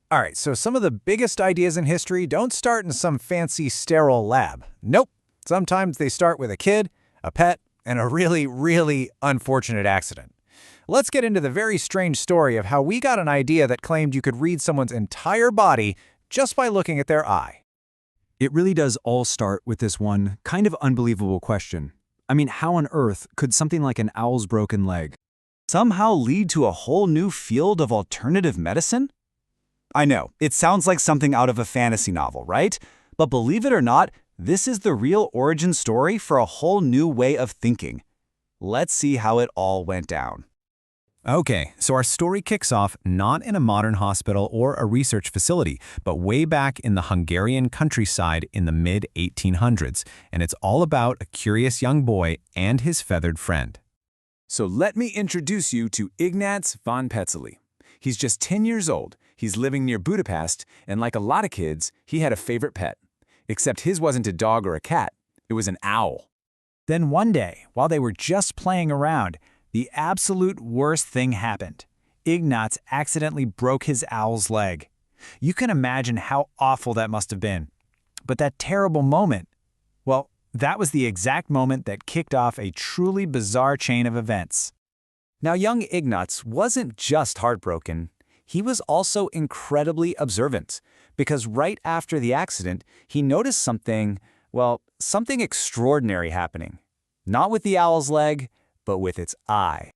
All right, so some of the biggest ideas in history don't start in some fancy sterile lab. Nope. Sometimes they start with a kid, a pet, and a really, really unfortunate accident. Let's get into the very strange story of how we got an idea that claimed you could read someone's entire body just by looking at their eye. It really does all start with this one kind of unbelievable question. I mean, how on earth could something like an owl's broken leg somehow lead to a whole new field of alternative medicine? I know, it sounds like something out of a fantasy novel, right? But believe it or not, this is the real origin story for a whole new way of thinking. Let's see how it all went down. Okay, so our story kicks off not in a modern hospital or a research facility, but way back in the Hungarian countryside in the mid-1800s, and it's all about a curious young boy and his feathered friend. So let me introduce you to Ignaz von Petzeli. He's just 10 years old, he's living near Budapest, and like a lot of kids, he had a favorite pet. Except his wasn't a dog or a cat, it was an owl. Then one day, while they were just playing around, the absolute worst thing happened. Ignaz accidentally broke his owl's leg. You can imagine how awful that must have been. But that terrible moment, well, that was the exact moment that kicked off a truly bizarre chain of events. Now, young Ignaz wasn't just heartbroken, he was also incredibly observant, because right after the accident, he noticed something extraordinary happening. Not with the owl's leg, but with its eye.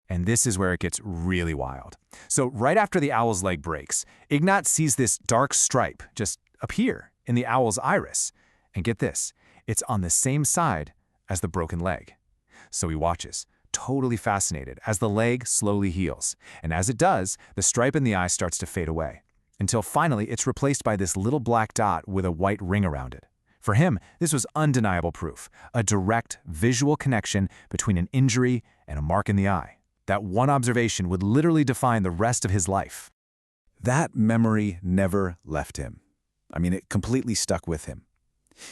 And this is where it gets really wild. So right after the owl's leg breaks, Ignaz sees this dark stripe just appear in the owl's iris. And get this, it's on the same side as the broken leg. So he watches, totally fascinated, as the leg slowly heals. And as it does, the stripe in the eye starts to fade away, until finally it's replaced by this little black dot with a white ring around it. For him, this was undeniable proof, a direct visual connection between an injury and a mark in the eye. That one observation would literally define the rest of his life. That memory never left him. It completely stuck with him.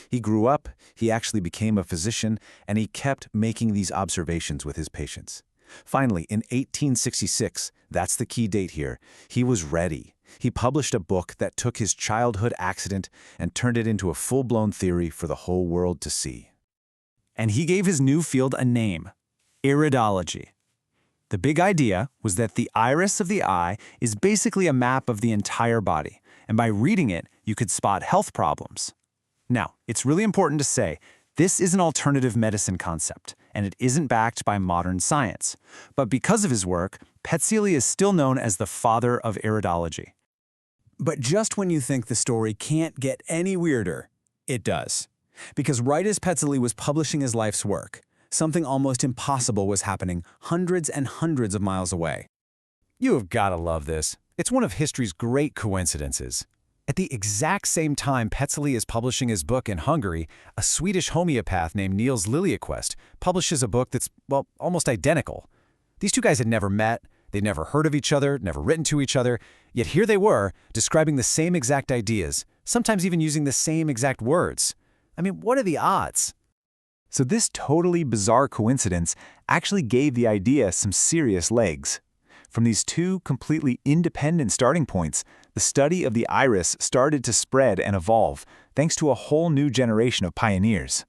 He grew up, he actually became a physician, and he kept making these observations with his patients. Finally, in 1866, that's the key date here, he was ready. He published a book that took his childhood accident and turned it into a full-blown theory for the whole world to see. And he gave his new field a name: iridology. The big idea was that the iris of the eye is basically a map of the entire body, and by reading it, you could spot health problems. Now, it's really important to say, this is an alternative medicine concept, and it isn't backed by modern science. But because of his work, Petzeli is still known as the father of iridology. But just when you think the story can't get any weirder, it does. Because right as Petzeli was publishing his life's work, something almost impossible was happening hundreds and hundreds of miles away. You have got to love this. It's one of history's great coincidences. At the exact same time Petzeli is publishing his book in Hungary, a Swedish homeopath named Niels Liljequist publishes a book that's, almost identical. These two guys had never met, they'd never heard of each other, never written to each other, yet here they were, describing the same exact ideas, sometimes even using the same exact words. What are the odds? So this totally bizarre coincidence actually gave the idea some serious legs. From these two completely independent starting points, the study of the iris started to spread and evolve, thanks to a whole new generation of pioneers.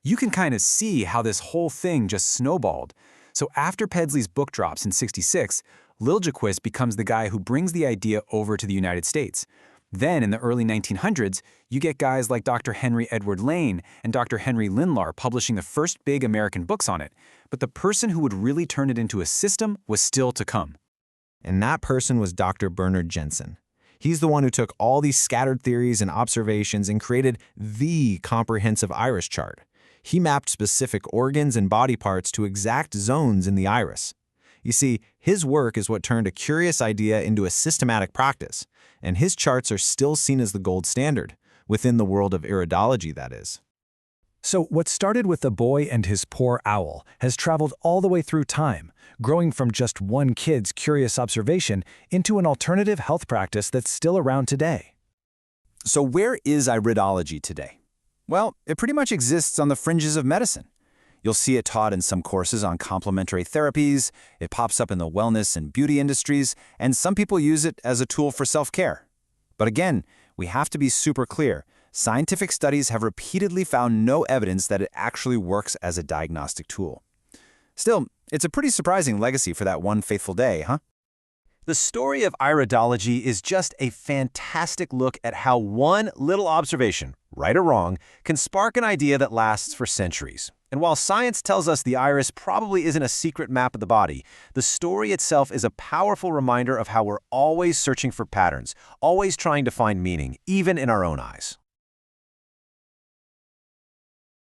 You can kind of see how this whole thing just snowballed. So after Petzeli's book drops in '66, Liljequist becomes the guy who brings the idea over to the United States. Then in the early 1900s, you get guys like Dr. Henry Edward Lane and Dr. Henry Lindlar publishing the first big American books on it. But the person who would really turn it into a system was still to come. And that person was Dr. Bernard Jensen. He's the one who took all these scattered theories and observations and created the comprehensive iris chart. He mapped specific organs and body parts to exact zones in the iris. You see, his work is what turned a curious idea into a systematic practice, and his charts are still seen as the gold standard, within the world of iridology, that is. So what started with the boy and his poor owl has traveled all the way through time, growing from just one kid's curious observation into an alternative health practice that's still around today. So where is iridology today? Well, it pretty much exists on the fringes of medicine. You'll see it taught in some courses on complementary therapies, it pops up in the wellness and beauty industries, and some people use it as a tool for self-care. But again, we have to be super clear. Scientific studies have repeatedly found no evidence that it actually works as a diagnostic tool. Still, it's a pretty surprising legacy for that one faithful day, huh? The story of iridology is just a fantastic look at how one little observation, right or wrong, can spark an idea that lasts for centuries. And while science tells us the iris probably isn't a secret map of the body, the story itself is a powerful reminder of how we're always searching for patterns, always trying to find meaning, even in our own eyes.